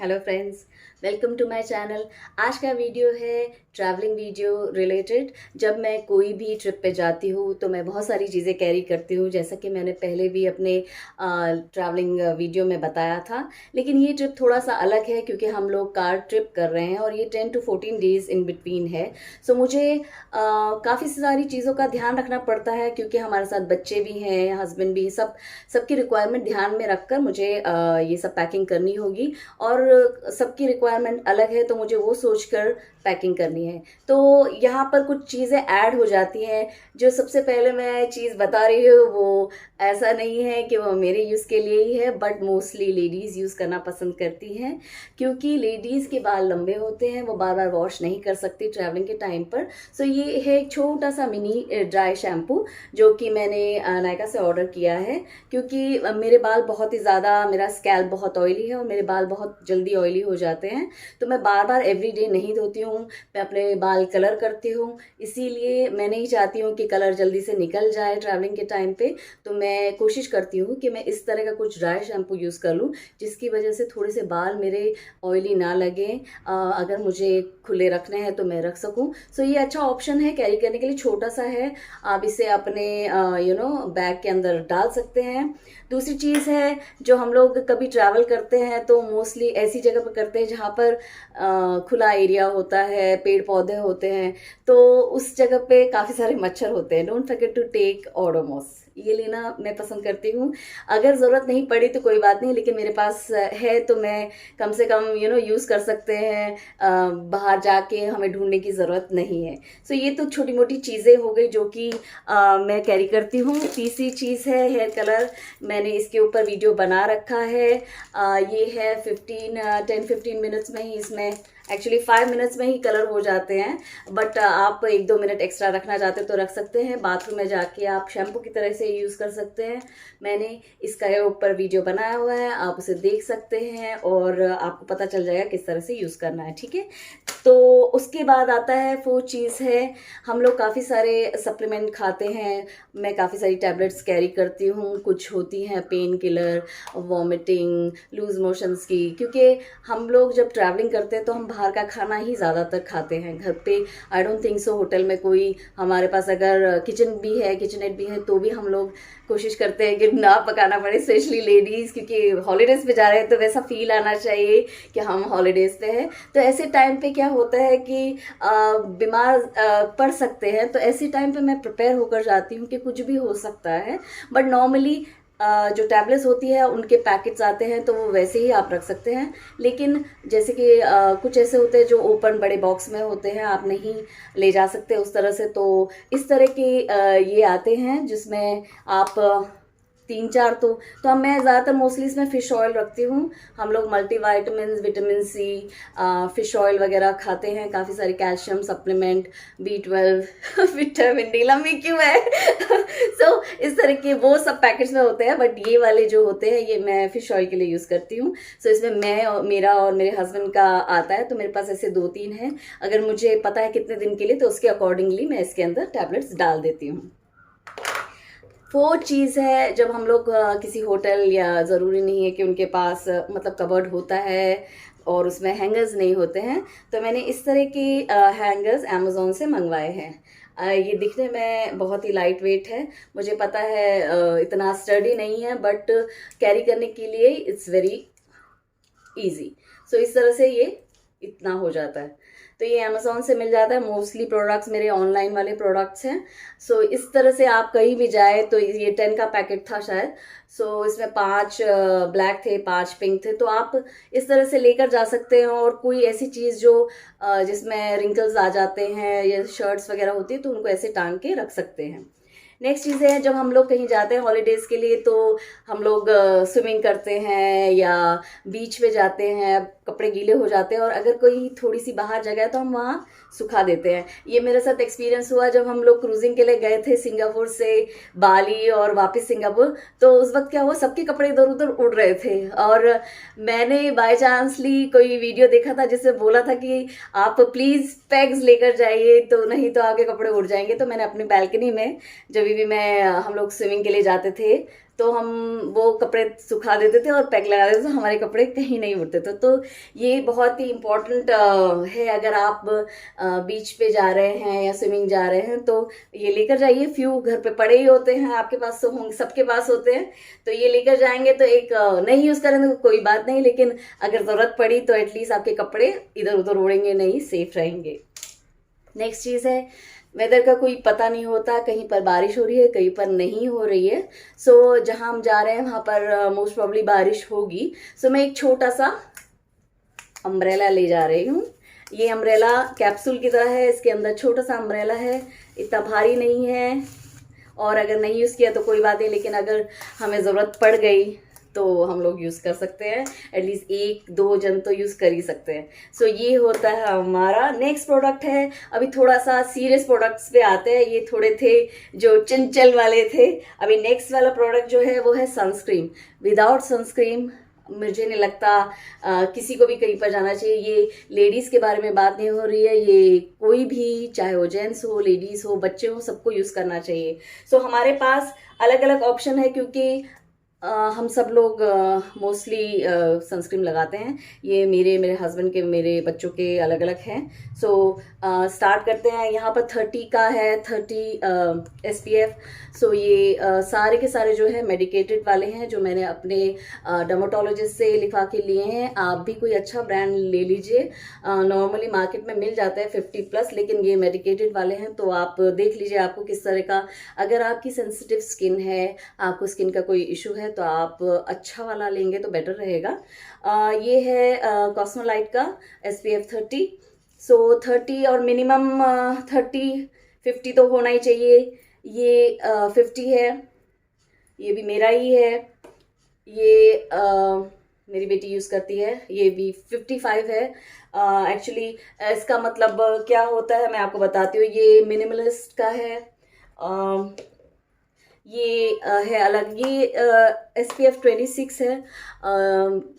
Hello friends, welcome to my channel. आज का video है ट्रैवलिंग वीडियो रिलेटेड। जब मैं कोई भी ट्रिप पे जाती हूँ तो मैं बहुत सारी चीज़ें कैरी करती हूँ, जैसा कि मैंने पहले भी अपने ट्रैवलिंग वीडियो में बताया था। लेकिन ये ट्रिप थोड़ा सा अलग है क्योंकि हम लोग कार ट्रिप कर रहे हैं और ये 10 to 14 डेज़ इन बिटवीन है। सो मुझे काफ़ी सारी चीज़ों का ध्यान रखना पड़ता है क्योंकि हमारे साथ बच्चे भी हैं, हस्बैंड भी, सबकी रिक्वायरमेंट ध्यान में रखकर मुझे ये सब पैकिंग करनी होगी। और सबकी रिक्वायरमेंट अलग है तो मुझे वो सोचकर पैकिंग करनी है। तो यहाँ पर कुछ चीज़ें ऐड हो जाती हैं। जो सबसे पहले मैं चीज़ बता रही हूँ वो ऐसा नहीं है कि वो मेरे यूज़ के लिए ही है, बट मोस्टली लेडीज़ यूज़ करना पसंद करती हैं क्योंकि लेडीज़ के बाल लंबे होते हैं, वो बार बार वॉश नहीं कर सकती ट्रैवलिंग के टाइम पर। सो ये है एक छोटा सा मिनी ड्राई शैम्पू जो कि मैंने नायका से ऑर्डर किया है क्योंकि मेरे बाल बहुत ही ज़्यादा, मेरा स्कैल्प बहुत ऑयली है और मेरे बाल बहुत जल्दी ऑयली हो जाते हैं। तो मैं बार बार एवरीडे नहीं धोती हूँ, मैं अपने बाल कलर करती हूँ, इसीलिए मैं नहीं चाहती हूँ कि कलर जल्दी से निकल जाए ट्रैवलिंग के टाइम पे। तो मैं कोशिश करती हूँ कि मैं इस तरह का कुछ ड्राई शैम्पू यूज़ कर लूँ जिसकी वजह से थोड़े से बाल मेरे ऑयली ना लगें। अगर मुझे खुले रखने हैं तो मैं रख सकूँ। सो ये अच्छा ऑप्शन है कैरी करने के लिए, छोटा सा है, आप इसे अपने बैग के अंदर डाल सकते हैं। दूसरी चीज़ है, जो हम लोग कभी ट्रैवल करते हैं तो मोस्टली ऐसी जगह पर करते हैं जहाँ पर खुला एरिया होता है, पेड़ पौधे होते हैं, तो उस जगह पे काफ़ी सारे मच्छर होते हैं। Don't forget to take Odomos, ये लेना मैं पसंद करती हूँ। अगर ज़रूरत नहीं पड़ी तो कोई बात नहीं, लेकिन मेरे पास है तो मैं कम से कम यूज़ कर सकते हैं। बाहर जाके हमें ढूंढने की ज़रूरत नहीं है। सो ये तो छोटी मोटी चीज़ें हो गई जो कि मैं कैरी करती हूँ। तीसरी चीज़ है हेयर कलर। मैंने इसके ऊपर वीडियो बना रखा है। ये है 10-15 मिनट्स में ही, इसमें एक्चुअली 5 मिनट्स में ही कलर हो जाते हैं, बट आप 1-2 मिनट एक्स्ट्रा रखना चाहते हो तो रख सकते हैं। बाथरूम में जाके आप शैम्पू की तरह से यूज़ कर सकते हैं। मैंने इसका ऊपर वीडियो बनाया हुआ है, आप उसे देख सकते हैं और आपको पता चल जाएगा किस तरह से यूज़ करना है, ठीक है। तो उसके बाद आता है वो चीज़ है, हम लोग काफ़ी सारे सप्लीमेंट खाते हैं। मैं काफ़ी सारी टैबलेट्स कैरी करती हूँ, कुछ होती हैं pain killer, vomiting, loose motions की, क्योंकि हम लोग जब ट्रैवलिंग करते हैं तो हम बाहर का खाना ही ज़्यादातर खाते हैं। घर पे I don't think so hotel में कोई, हमारे पास अगर किचन भी है, किचनेट भी है, तो भी हम लोग कोशिश करते हैं कि ना पकाना पड़े, स्पेशली लेडीज़, क्योंकि हॉलीडेज़ पे जा रहे हैं तो वैसा फील आना चाहिए कि हम हॉलीडेज़ पे हैं। तो ऐसे टाइम पे क्या होता है कि बीमार पड़ सकते हैं, तो ऐसे टाइम पे मैं प्रिपेयर होकर जाती हूँ कि कुछ भी हो सकता है। बट नॉर्मली जो टैबलेट्स होती है उनके पैकेट्स आते हैं तो वो वैसे ही आप रख सकते हैं। लेकिन जैसे कि कुछ ऐसे होते हैं जो ओपन बड़े बॉक्स में होते हैं, आप नहीं ले जा सकते उस तरह से, तो इस तरह के ये आते हैं जिसमें आप 3-4 तो हम, मैं ज़्यादातर मोस्टली इसमें फ़िश ऑयल रखती हूँ। हम लोग multivitamin, vitamin C, fish oil वगैरह खाते हैं, काफ़ी सारे calcium supplement, B12 vitamin D, लंबी क्यों है सो इस तरह के वो सब पैकेट्स में होते हैं, बट ये वाले जो होते हैं ये मैं फ़िश ऑयल के लिए यूज़ करती हूँ। सो इसमें मैं और मेरा और मेरे हस्बैंड का आता है, तो मेरे पास ऐसे 2-3 हैं। अगर मुझे पता है कितने दिन के लिए, तो उसके अकॉर्डिंगली मैं इसके अंदर टैबलेट्स डाल देती हूँ। वो चीज़ है, जब हम लोग किसी होटल, या ज़रूरी नहीं है कि उनके पास मतलब कबर्ड होता है और उसमें हैंगर्स नहीं होते हैं, तो मैंने इस तरह के हैंगर्स अमेज़ोन से मंगवाए हैं। ये दिखने में बहुत ही लाइट वेट है, मुझे पता है इतना स्टर्डी नहीं है, बट कैरी करने के लिए इट्स वेरी इजी। सो इस तरह से ये इतना हो जाता है। तो ये अमेज़ोन से मिल जाता है। मोस्टली प्रोडक्ट्स मेरे ऑनलाइन वाले प्रोडक्ट्स हैं। सो इस तरह से आप कहीं भी जाए, तो ये 10 का पैकेट था शायद। सो इसमें 5 ब्लैक थे, 5 पिंक थे, तो आप इस तरह से लेकर जा सकते हैं। और कोई ऐसी चीज़ जो जिसमें रिंकल्स आ जाते हैं या शर्ट्स वगैरह होती है, तो उनको ऐसे टांग के रख सकते हैं। नेक्स्ट चीज़ है, जब हम लोग कहीं जाते हैं हॉलीडेज़ के लिए, तो हम लोग स्विमिंग करते हैं या बीच पे जाते हैं, कपड़े गीले हो जाते हैं और अगर कोई थोड़ी सी बाहर जगह है तो हम वहाँ सुखा देते हैं। ये मेरे साथ एक्सपीरियंस हुआ जब हम लोग क्रूजिंग के लिए गए थे सिंगापुर से बाली और वापस सिंगापुर। तो उस वक्त क्या हुआ, सबके कपड़े इधर उधर उड़ रहे थे और मैंने बाय चांसली कोई वीडियो देखा था जिससे बोला था कि आप प्लीज़ पैग्स लेकर जाइए, तो नहीं तो आपके कपड़े उड़ जाएंगे। तो मैंने अपनी बैल्कनी में, जब भी मैं, हम लोग स्विमिंग के लिए जाते थे तो हम वो कपड़े सुखा देते थे और पैक लगा देते थे, हमारे कपड़े कहीं नहीं उड़ते थे। तो ये बहुत ही इम्पोर्टेंट है, अगर आप बीच पे जा रहे हैं या स्विमिंग जा रहे हैं तो ये लेकर जाइए। फ्यू घर पे पड़े ही होते हैं, आपके पास तो होंगे, सबके पास होते हैं, तो ये लेकर जाएंगे तो एक नहीं यूज़ करेंगे तो कोई बात नहीं, लेकिन अगर ज़रूरत पड़ी तो एटलीस्ट आपके कपड़े इधर उधर उड़ेंगे नहीं, सेफ रहेंगे। नेक्स्ट चीज़ है, वेदर का कोई पता नहीं होता, कहीं पर बारिश हो रही है, कहीं पर नहीं हो रही है। सो जहाँ हम जा रहे हैं वहाँ पर मोस्ट प्रॉब्ली बारिश होगी। सो मैं एक छोटा सा अम्ब्रेला ले जा रही हूँ। ये अम्ब्रेला कैप्सूल की तरह है, इसके अंदर छोटा सा अम्ब्रेला है, इतना भारी नहीं है, और अगर नहीं यूज़ किया तो कोई बात नहीं, लेकिन अगर हमें ज़रूरत पड़ गई तो हम लोग यूज़ कर सकते हैं, एटलीस्ट 1-2 जन तो यूज़ कर ही सकते हैं। सो ये होता है हमारा नेक्स्ट प्रोडक्ट है। अभी थोड़ा सा सीरियस प्रोडक्ट्स पे आते हैं, ये थोड़े थे जो चंचल वाले थे। अभी नेक्स्ट वाला प्रोडक्ट जो है वो है सनस्क्रीन। विदाउट सनस्क्रीन मुझे नहीं लगता किसी को भी कहीं पर जाना चाहिए। ये लेडीज़ के बारे में बात नहीं हो रही है, ये कोई भी, चाहे वो जेंट्स हो, लेडीज़ हो, बच्चे हो, सबको यूज़ करना चाहिए। सो हमारे पास अलग अलग ऑप्शन है, क्योंकि हम सब लोग मोस्टली सनस्क्रीन लगाते हैं। ये मेरे हस्बैंड के, मेरे बच्चों के अलग अलग हैं। सो स्टार्ट करते हैं। यहाँ पर 30 का है, 30 SPF। सो ये सारे के सारे जो है मेडिकेटेड वाले हैं, जो मैंने अपने डर्मेटोलॉजिस्ट से लिखा के लिए हैं। आप भी कोई अच्छा ब्रांड ले लीजिए, नॉर्मली मार्केट में मिल जाता है 50+, लेकिन ये मेडिकेटेड वाले हैं, तो आप देख लीजिए आपको किस तरह का। अगर आपकी सेंसिटिव स्किन है, आपको स्किन का कोई इशू है, तो आप अच्छा वाला लेंगे तो बेटर रहेगा। ये है कॉस्मोलाइट का SPF 30। सो 30 और मिनिमम 30-50 तो होना ही चाहिए। ये 50 है, ये भी मेरा ही है, ये मेरी बेटी यूज़ करती है, ये भी 55 है। एक्चुअली इसका मतलब क्या होता है मैं आपको बताती हूँ। ये मिनिमलिस्ट का है, ये है अलग, ये SPF 26 है।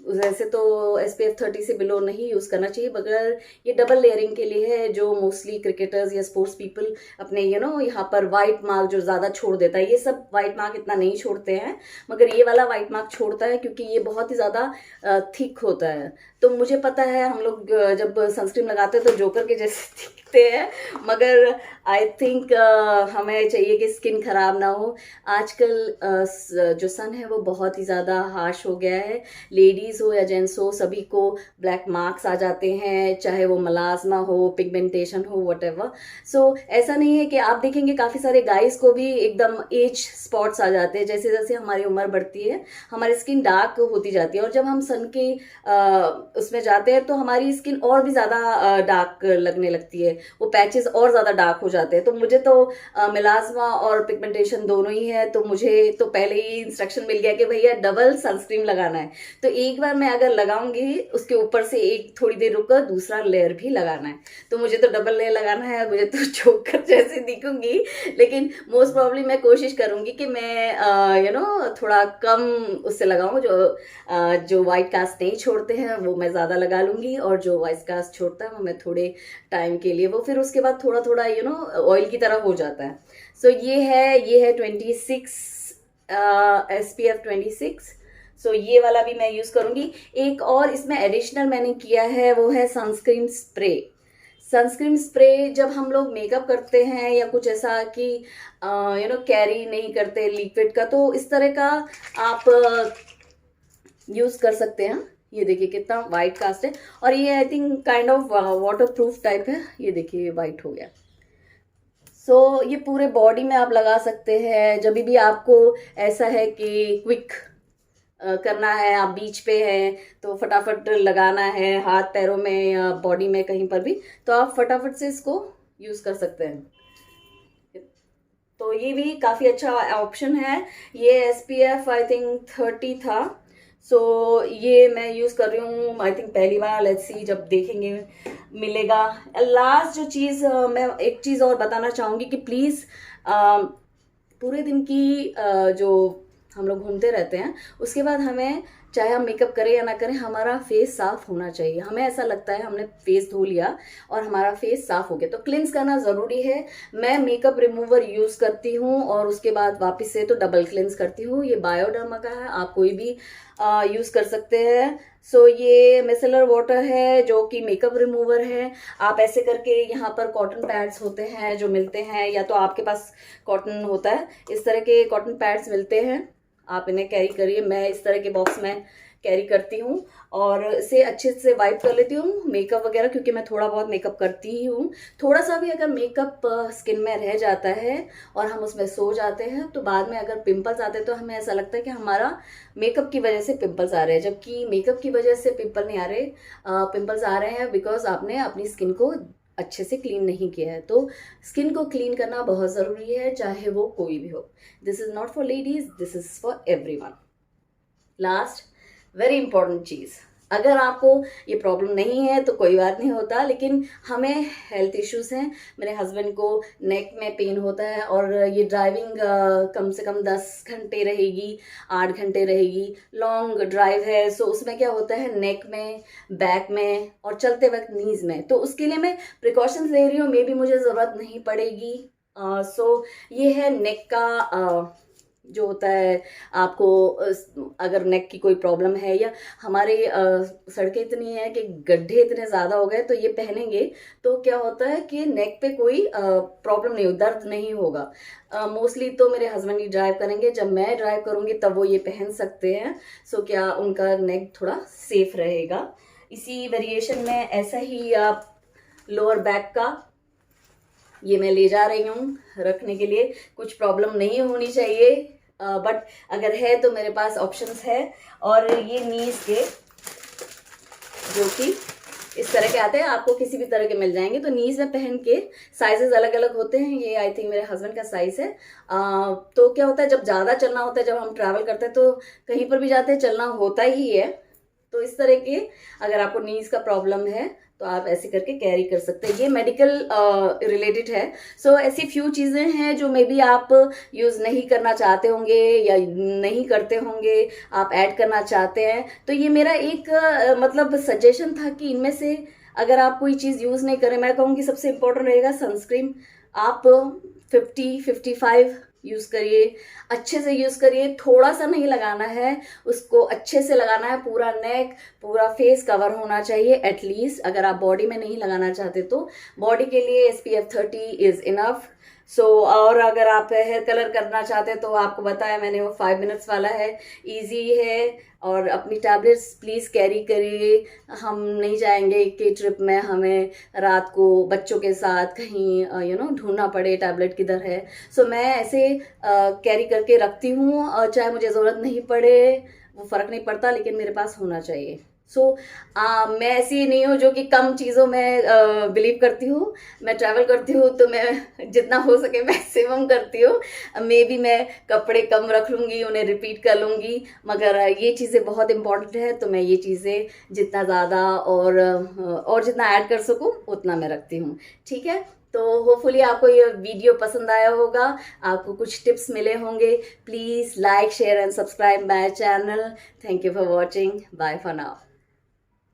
वैसे तो SPF 30 से बिलो नहीं यूज़ करना चाहिए, मगर ये डबल लेयरिंग के लिए है, जो मोस्टली क्रिकेटर्स या स्पोर्ट्स पीपल अपने यहाँ पर वाइट मार्क जो ज़्यादा छोड़ देता है। ये सब वाइट मार्क इतना नहीं छोड़ते हैं, मगर ये वाला वाइट मार्क छोड़ता है, क्योंकि ये बहुत ही ज़्यादा थिक होता है। तो मुझे पता है, हम लोग जब सनस्क्रीन लगाते हैं तो जोकर के जैसे दिखते हैं, मगर आई थिंक हमें चाहिए कि स्किन खराब ना हो। आजकल जो सन है वो बहुत ही ज़्यादा हार्श हो गया है। लेडीज़ हो या जेंट्स हो, सभी को ब्लैक मार्क्स आ जाते हैं, चाहे वो मलाज्मा हो, पिगमेंटेशन हो, व्हाटएवर। सो ऐसा नहीं है कि आप देखेंगे काफ़ी सारे गाइस को भी एकदम एज स्पॉट्स आ जाते हैं। जैसे जैसे हमारी उम्र बढ़ती है, हमारी स्किन डार्क होती जाती है, और जब हम सन के उसमें जाते हैं तो हमारी स्किन और भी ज़्यादा डार्क लगने लगती है, वो पैचेस और ज़्यादा डार्क हो जाते हैं। तो मुझे तो मिलाज्मा और पिगमेंटेशन दोनों ही है, तो मुझे तो पहले ही इंस्ट्रक्शन मिल गया कि भैया डबल सनस्क्रीन लगाना है। तो एक बार मैं अगर लगाऊंगी, उसके ऊपर से एक थोड़ी देर रुककर दूसरा लेयर भी लगाना है। तो मुझे तो डबल लेयर लगाना है, मुझे तो जोकर जैसे दिखूंगी, लेकिन मोस्ट प्रॉब्ली मैं कोशिश करूंगी कि मैं थोड़ा कम उससे लगाऊं। जो वाइट कास्ट नहीं छोड़ते हैं वो मैं ज़्यादा लगा लूँगी, और जो वाइट कास्ट छोड़ता है वो मैं थोड़े टाइम के लिए, वो फिर उसके बाद थोड़ा थोड़ा ऑयल की तरह हो जाता है। सो ये है 26 SPF 26। सो ये वाला भी मैं यूज़ करूँगी। एक और इसमें एडिशनल मैंने किया है, वो है सनस्क्रीन स्प्रे। सनस्क्रीन स्प्रे जब हम लोग मेकअप करते हैं या कुछ ऐसा कि कैरी नहीं करते लिक्विड का, तो इस तरह का आप यूज़ कर सकते हैं। ये देखिए कितना वाइट कास्ट है, और ये I think kind of water proof type है। ये देखिए वाइट हो गया। सो ये पूरे बॉडी में आप लगा सकते हैं। जब भी आपको ऐसा है कि क्विक करना है, आप बीच पे हैं तो फटाफट लगाना है, हाथ पैरों में या बॉडी में कहीं पर भी, तो आप फटाफट से इसको यूज़ कर सकते हैं। तो ये भी काफ़ी अच्छा ऑप्शन है। ये SPF आई थिंक 30 था। सो ये मैं यूज़ कर रही हूँ आई थिंक पहली बार। लेट्स सी, जब देखेंगे मिलेगा। लास्ट जो चीज़ मैं एक चीज़ और बताना चाहूँगी कि प्लीज़ पूरे दिन की जो हम लोग घूमते रहते हैं, उसके बाद हमें चाहे हम मेकअप करें या ना करें, हमारा फेस साफ होना चाहिए। हमें ऐसा लगता है हमने फेस धो लिया और हमारा फेस साफ हो गया, तो क्लिनस करना ज़रूरी है। मैं मेकअप रिमूवर यूज़ करती हूँ और उसके बाद वापस से तो डबल क्लिनस करती हूँ। ये बायोडर्मा का है, आप कोई भी यूज़ कर सकते हैं। सो ये मिसेलर वाटर है जो कि मेकअप रिमूवर है। आप ऐसे करके, यहाँ पर कॉटन पैड्स होते हैं जो मिलते हैं, या तो आपके पास कॉटन होता है, इस तरह के कॉटन पैड्स मिलते हैं, आप इन्हें कैरी करिए। मैं इस तरह के बॉक्स में कैरी करती हूँ और इसे अच्छे से वाइप कर लेती हूँ मेकअप वगैरह, क्योंकि मैं थोड़ा बहुत मेकअप करती ही हूँ। थोड़ा सा भी अगर मेकअप स्किन में रह जाता है और हम उसमें सो जाते हैं तो बाद में अगर पिंपल्स आते हैं तो हमें ऐसा लगता है कि हमारा मेकअप की वजह से पिंपल्स आ रहे हैं, जबकि मेकअप की वजह से पिंपल नहीं आ रहे। पिंपल्स आ रहे हैं बिकॉज आपने अपनी स्किन को अच्छे से क्लीन नहीं किया है। तो स्किन को क्लीन करना बहुत ज़रूरी है, चाहे वो कोई भी हो। This is not for ladies, this is for everyone. Last very important चीज़, अगर आपको ये प्रॉब्लम नहीं है तो कोई बात नहीं होता, लेकिन हमें हेल्थ इश्यूज हैं। मेरे हस्बैंड को नेक में पेन होता है और ये ड्राइविंग कम से कम 10 घंटे रहेगी, 8 घंटे रहेगी, लॉन्ग ड्राइव है। सो उसमें क्या होता है, नेक में, बैक में और चलते वक्त नीज में। तो उसके लिए मैं प्रिकॉशंस ले रही हूँ, मे बी मुझे ज़रूरत नहीं पड़ेगी। सो ये है नेक का जो होता है। आपको अगर नेक की कोई प्रॉब्लम है, या हमारे सड़कें इतनी हैं कि गड्ढे इतने ज़्यादा हो गए, तो ये पहनेंगे तो क्या होता है कि नेक पे कोई प्रॉब्लम नहीं हो, दर्द नहीं होगा। मोस्टली तो मेरे हस्बैंड ही ड्राइव करेंगे, जब मैं ड्राइव करूँगी तब वो ये पहन सकते हैं। सो क्या उनका नेक थोड़ा सेफ रहेगा। इसी वेरिएशन में ऐसा ही आप लोअर बैक का ये मैं ले जा रही हूँ रखने के लिए। कुछ प्रॉब्लम नहीं होनी चाहिए, बट अगर है तो मेरे पास ऑप्शंस है। और ये नीज के जो कि इस तरह के आते हैं, आपको किसी भी तरह के मिल जाएंगे। तो नीज में पहन के साइजेस अलग अलग होते हैं। ये आई थिंक मेरे हस्बैंड का साइज है। तो क्या होता है, जब ज़्यादा चलना होता है, जब हम ट्रैवल करते हैं तो कहीं पर भी जाते हैं चलना होता ही है। तो इस तरह के अगर आपको नीज का प्रॉब्लम है तो आप ऐसे करके कैरी कर सकते हैं। ये मेडिकल रिलेटेड है। सो ऐसी फ्यू चीज़ें हैं जो मे बी आप यूज़ नहीं करना चाहते होंगे या नहीं करते होंगे, आप ऐड करना चाहते हैं। तो ये मेरा एक मतलब सजेशन था कि इनमें से अगर आप कोई चीज़ यूज़ नहीं करें, मैं कहूँगी सबसे इम्पोर्टेंट रहेगा सनस्क्रीन। आप 50-55 यूज़ करिए, अच्छे से यूज़ करिए। थोड़ा सा नहीं लगाना है, उसको अच्छे से लगाना है। पूरा नेक, पूरा फेस कवर होना चाहिए एटलीस्ट। अगर आप बॉडी में नहीं लगाना चाहते तो बॉडी के लिए SPF 30 इज़ इनफ। सो और अगर आप हेयर कलर करना चाहते हैं तो आपको बताया मैंने, वो 5 मिनट्स वाला है, इजी है। और अपनी टैबलेट्स प्लीज़ कैरी करिए। हम नहीं चाहेंगे कि ट्रिप में हमें रात को बच्चों के साथ कहीं ढूंढना पड़े टैबलेट किधर है। सो मैं ऐसे कैरी करके रखती हूँ, चाहे मुझे ज़रूरत नहीं पड़े, वो फ़र्क नहीं पड़ता, लेकिन मेरे पास होना चाहिए। सो मैं ऐसी नहीं हूँ जो कि कम चीज़ों में बिलीव करती हूँ। मैं ट्रैवल करती हूँ तो मैं जितना हो सके मैक्सिमम करती हूँ। मे बी मैं कपड़े कम रख लूँगी, उन्हें रिपीट कर लूँगी, मगर ये चीज़ें बहुत इंपॉर्टेंट है तो मैं ये चीज़ें जितना ज़्यादा और जितना ऐड कर सकूँ उतना मैं रखती हूँ। ठीक है, तो होपफुली आपको ये वीडियो पसंद आया होगा, आपको कुछ टिप्स मिले होंगे। Please like, share and subscribe my channel. Thank you for watching. Bye for now.